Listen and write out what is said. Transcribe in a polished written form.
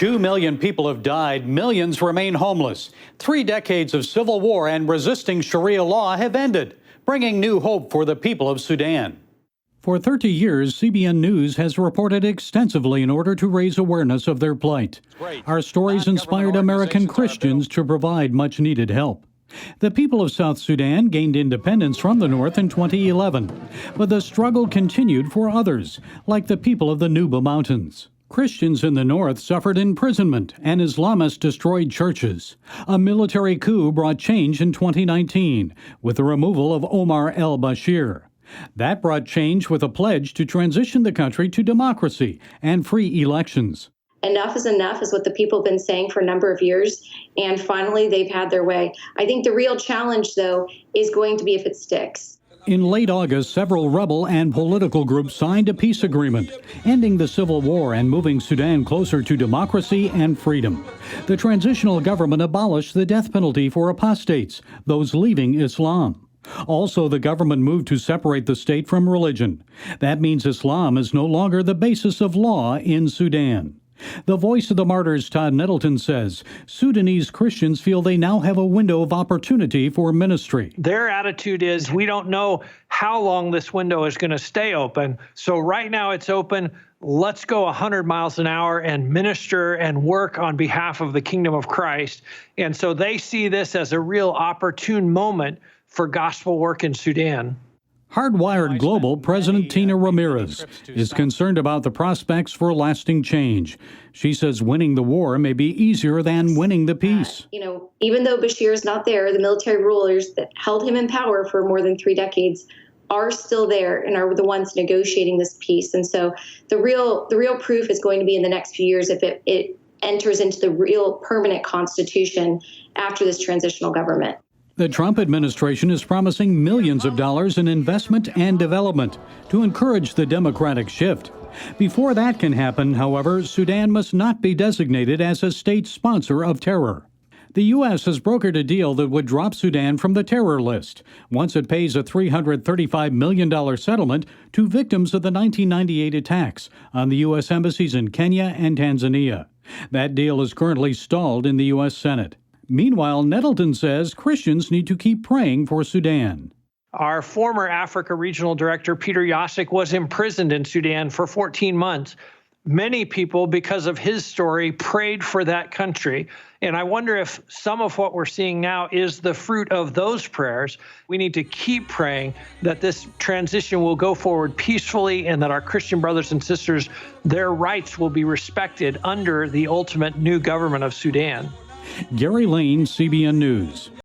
2 million people have died. Millions remain homeless. 3 decades of civil war and resisting Sharia law have ended, bringing new hope for the people of Sudan. For 30 years, CBN News has reported extensively in order to raise awareness of their plight. Our stories inspired American Christians to provide much-needed help. The people of South Sudan gained independence from the North in 2011, but the struggle continued for others, like the people of the Nuba Mountains. Christians in the North suffered imprisonment, and Islamists destroyed churches. A military coup brought change in 2019, with the removal of Omar el-Bashir. That brought change with a pledge to transition the country to democracy and free elections. Enough is enough is what the people have been saying for a number of years, and finally they've had their way. I think the real challenge, though, is going to be if it sticks. In late August, several rebel and political groups signed a peace agreement, ending the civil war and moving Sudan closer to democracy and freedom. The transitional government abolished the death penalty for apostates, those leaving Islam. Also, the government moved to separate the state from religion. That means Islam is no longer the basis of law in Sudan. The Voice of the Martyrs, Todd Nettleton, says Sudanese Christians feel they now have a window of opportunity for ministry. Their attitude is, we don't know how long this window is going to stay open. So right now it's open. Let's go 100 miles an hour and minister and work on behalf of the kingdom of Christ. And so they see this as a real opportune moment for gospel work in Sudan. Hardwired Global President Tina Ramirez is concerned about the prospects for lasting change. She says winning the war may be easier than winning the peace. Even though Bashir is not there, the military rulers that held him in power for more than 3 decades are still there and are the ones negotiating this peace. And so the real proof is going to be in the next few years if it enters into the real permanent constitution after this transitional government. The Trump administration is promising millions of dollars in investment and development to encourage the democratic shift. Before that can happen, however, Sudan must not be designated as a state sponsor of terror. The U.S. has brokered a deal that would drop Sudan from the terror list once it pays a $335 million settlement to victims of the 1998 attacks on the U.S. embassies in Kenya and Tanzania. That deal is currently stalled in the U.S. Senate. Meanwhile, Nettleton says Christians need to keep praying for Sudan. Our former Africa Regional Director, Peter Yasik, was imprisoned in Sudan for 14 months. Many people, because of his story, prayed for that country. And I wonder if some of what we're seeing now is the fruit of those prayers. We need to keep praying that this transition will go forward peacefully and that our Christian brothers and sisters, their rights will be respected under the ultimate new government of Sudan. Gary Lane, CBN News.